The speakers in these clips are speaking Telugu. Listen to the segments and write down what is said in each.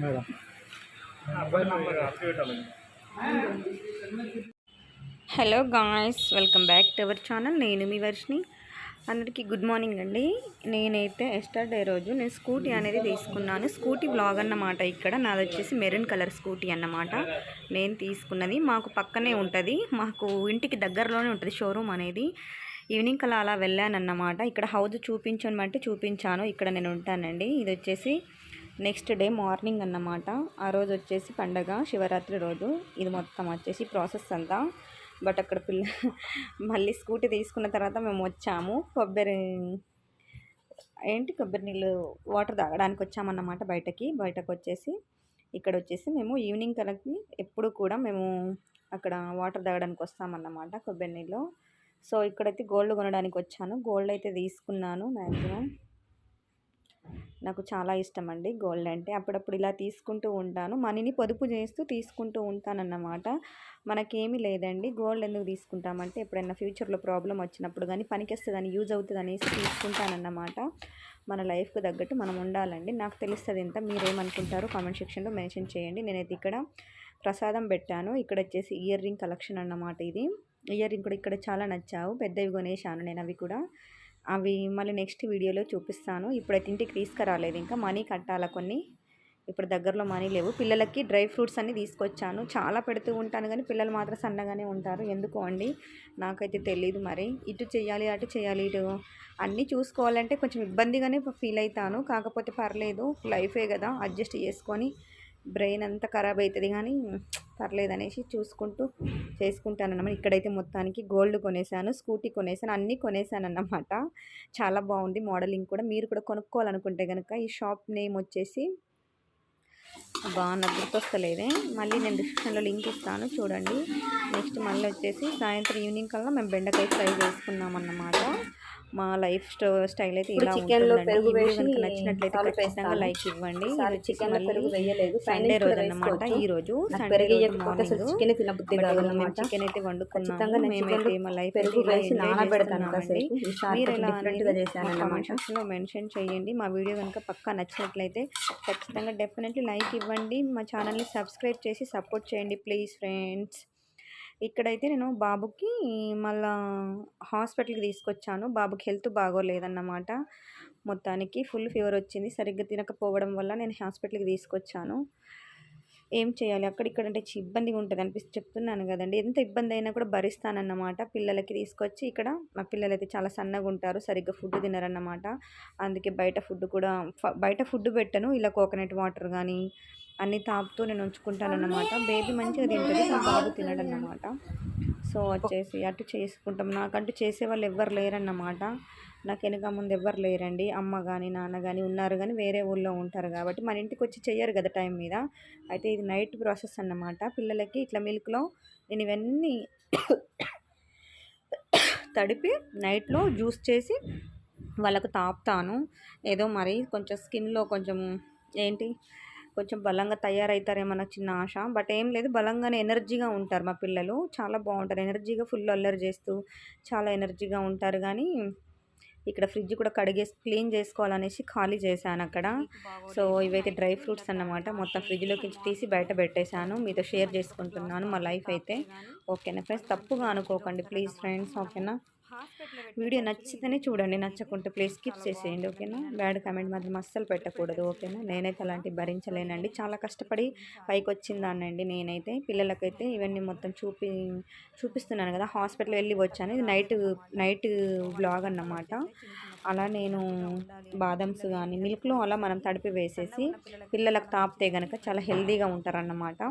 Madam hello guys, welcome back to our channel. నేను మీ వర్షిని. అందరికీ గుడ్ మార్నింగ్ అండి. నేనైతే ఎస్టర్డే రోజు నేను స్కూటీ అనేది తీసుకున్నాను. స్కూటీ వ్లాగ్ అన్నమాట. ఇక్కడ నాది వచ్చేసి మెరూన్ కలర్ స్కూటీ అన్నమాట. నేను తీసుకున్నది మాకు పక్కనే ఉంటుంది, మాకు ఇంటికి దగ్గరలోనే ఉంటుంది షోరూమ్ అనేది. ఈవినింగ్ కల్లా అలా వెళ్ళానన్నమాట. ఇక్కడ హౌస్ చూపించమంటే చూపించాను. ఇక్కడ నేను ఉంటానండి. ఇది వచ్చేసి నెక్స్ట్ డే మార్నింగ్ అన్నమాట. ఆ రోజు వచ్చేసి పండగ శివరాత్రి రోజు. ఇది మొత్తం వచ్చేసి ప్రాసెస్ అంతా. బట్ అక్కడ మళ్ళీ స్కూటీ తీసుకున్న తర్వాత మేము వచ్చాము. కొబ్బరి నీళ్ళు వాటర్ తాగడానికి వచ్చామన్నమాట. బయటకు వచ్చేసి ఇక్కడ వచ్చేసి మేము ఈవినింగ్ కలకి ఎప్పుడు కూడా మేము అక్కడ వాటర్ తాగడానికి వస్తామన్నమాట, కొబ్బరి నీళ్ళు. సో ఇక్కడైతే గోల్డ్ కొనడానికి వచ్చాను. గోల్డ్ అయితే తీసుకున్నాను. మ్యాక్సిమం నాకు చాలా ఇష్టం అండి గోల్డ్ అంటే. అప్పుడప్పుడు ఇలా తీసుకుంటూ ఉంటాను, మనీని పొదుపు చేస్తూ తీసుకుంటూ ఉంటానన్నమాట. మనకేమీ లేదండి, గోల్డ్ ఎందుకు తీసుకుంటామంటే ఎప్పుడైనా ఫ్యూచర్లో ప్రాబ్లం వచ్చినప్పుడు కానీ పనికొస్తుందని, యూజ్ అవుతుంది అనేసి తీసుకుంటానన్నమాట. మన లైఫ్కి తగ్గట్టు మనం ఉండాలండి. నాకు తెలుస్తుంది ఎంత, మీరేమనుకుంటారో కామెంట్ సెక్షన్లో మెన్షన్ చేయండి. నేనైతే ఇక్కడ ప్రసాదం పెట్టాను. ఇక్కడ వచ్చేసి ఇయర్ రింగ్ కలెక్షన్ అన్నమాట. ఇది ఇయర్ రింగ్ కూడా ఇక్కడ చాలా నచ్చావు, పెద్దవి కొనేసాను నేను. అవి మళ్ళీ నెక్స్ట్ వీడియోలో చూపిస్తాను. ఇప్పుడైతే ఇంటికి తీసుకురాలేదు, ఇంకా మనీ కట్టాల కొన్ని. ఇప్పుడు దగ్గరలో మనీ లేవు. పిల్లలకి డ్రై ఫ్రూట్స్ అన్నీ తీసుకొచ్చాను. చాలా పెడుతూ ఉంటాను కానీ పిల్లలు మాత్రం సన్నగానే ఉంటారు, ఎందుకో అండి నాకైతే తెలీదు. మరి ఇటు చేయాలి అటు చేయాలి, ఇటు అన్నీ చూసుకోవాలంటే కొంచెం ఇబ్బందిగానే ఫీల్ అవుతాను. కాకపోతే పర్లేదు, లైఫే కదా, అడ్జస్ట్ చేసుకొని. బ్రెయిన్ అంతా ఖరాబ్ అవుతుంది కానీ పర్లేదు అనేసి చూసుకుంటూ చేసుకుంటాను అన్నమాట. ఇక్కడైతే మొత్తానికి గోల్డ్ కొనేసాను, స్కూటీ కొనేసాను, అన్నీ కొనేసాను అన్నమాట. చాలా బాగుంది మోడలింగ్ కూడా. మీరు కూడా కొనుక్కోవాలనుకుంటే కనుక ఈ షాప్ నేమ్ వచ్చేసి నాకు గుర్తొస్తలేదే, మళ్ళీ నేను డిస్క్రిప్షన్లో లింక్ ఇస్తాను, చూడండి. నెక్స్ట్ మళ్ళీ వచ్చేసి సాయంత్రం ఈవినింగ్ కల్లా మేము బెండకాయ ఫ్రై చేసుకున్నాం అన్నమాట. మా లైఫ్ స్టైల్ అయితే ఇలా ఉంటుందండి. నచ్చినట్లయితే ఖచ్చితంగా లైక్ ఇవ్వండి. చికెన్ సండే రోజు అన్నమాట. ఈ రోజు సండే చికెన్ అయితే వండుకున్నాము. మేమైతే మా లైఫ్ కామెంట్ సెక్షన్లో మెన్షన్ చేయండి. మా వీడియో కనుక పక్కా నచ్చినట్లయితే ఖచ్చితంగా డెఫినెట్లీ లైక్ ఇవ్వండి. మా ఛానల్ని సబ్స్క్రైబ్ చేసి సపోర్ట్ చేయండి ప్లీజ్ ఫ్రెండ్స్. ఇక్కడైతే నేను బాబుకి మళ్ళా హాస్పిటల్కి తీసుకొచ్చాను. బాబుకి హెల్త్ బాగోలేదన్నమాట. మొత్తానికి ఫుల్ ఫీవర్ వచ్చింది, సరిగ్గా తినకపోవడం వల్ల నేను హాస్పిటల్కి తీసుకొచ్చాను. ఏం చేయాలి, అక్కడిక్కడ అంటే ఇబ్బందిగా ఉంటుంది అనిపిస్తే చెప్తున్నాను కదండి. ఎంత ఇబ్బంది అయినా కూడా భరిస్తానన్నమాట. పిల్లలకి తీసుకొచ్చి ఇక్కడ మా పిల్లలు అయితే చాలా సన్నగా ఉంటారు, సరిగ్గా ఫుడ్ తినరన్నమాట. అందుకే బయట ఫుడ్ పెట్టను, ఇలా కోకోనట్ వాటర్ కానీ అన్నీ తాపుతూ నేను ఉంచుకుంటానన్నమాట. బేబీ మంచిగా తింటుంది, బాబు తినడన్నమాట. సో వచ్చేసి అటు చేసుకుంటాం. నాకంటూ చేసేవాళ్ళు ఎవ్వరు లేరన్నమాట. నాకు వెనక ముందు ఎవ్వరు లేరండి. అమ్మ కానీ నాన్న కానీ ఉన్నారు కానీ వేరే ఊళ్ళో ఉంటారు కాబట్టి మన ఇంటికి వచ్చి చెయ్యరు కదా టైం మీద. అయితే ఇది నైట్ ప్రాసెస్ అన్నమాట. పిల్లలకి ఇట్లా మిల్క్లో నేను ఇవన్నీ తడిపి నైట్లో జ్యూస్ చేసి వాళ్ళకు తాపుతాను. ఏదో మరి కొంచెం స్కిన్లో కొంచెం బలంగా తయారవుతారేమో నాకు చిన్న ఆశ. బట్ ఏం లేదు, బలంగానే ఎనర్జీగా ఉంటారు మా పిల్లలు. చాలా బాగుంటారు, ఎనర్జీగా ఫుల్ అల్లరి చేస్తూ చాలా ఎనర్జీగా ఉంటారు. కానీ ఇక్కడ ఫ్రిడ్జ్ కూడా క్లీన్ చేసుకోవాలనేసి ఖాళీ చేశాను అక్కడ. సో ఇవైతే డ్రై ఫ్రూట్స్ అన్నమాట. మొత్తం ఫ్రిడ్జ్లోకి తీసి బయట పెట్టేశాను. మీతో షేర్ చేసుకుంటున్నాను మా లైఫ్ అయితే. ఓకేనా ఫ్రెండ్స్, తప్పుగా అనుకోకండి ప్లీజ్ ఫ్రెండ్స్. ఓకేనా, వీడియో నచ్చితేనే చూడండి, నచ్చకుంటే ప్లీజ్ స్కిప్ చేసేయండి. ఓకేనా, బ్యాడ్ కామెంట్ మాత్రం అస్సలు పెట్టకూడదు. ఓకేనా, నేనైతే అలాంటివి భరించలేనండి. చాలా కష్టపడి పైకి వచ్చిందానండి నేనైతే. పిల్లలకైతే ఇవన్నీ మొత్తం చూపిస్తున్నాను కదా. హాస్పిటల్ వెళ్ళి వచ్చాను. ఇది నైట్ వ్లాగ్ అన్నమాట. అలా నేను బాదమ్స్ కానీ మిల్క్లో అలా మనం తడిపి వేసేసి పిల్లలకు తాపితే కనుక చాలా హెల్తీగా ఉంటారన్నమాట.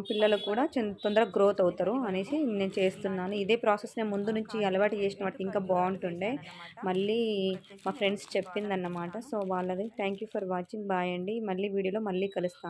పిల్లలు కూడా తొందరగా గ్రోత్ అవుతారు అనేసి నేను చేస్తున్నాను. ఇదే ప్రాసెస్ నేను ముందు నుంచి అలవాటు చేసిన వాటికి ఇంకా బాగుంటుండే. మళ్ళీ మా ఫ్రెండ్స్ చెప్పిందన్నమాట. సో వాళ్ళది thank you for watching. Bye అండి. మళ్ళీ వీడియోలో మళ్ళీ కలుస్తాను.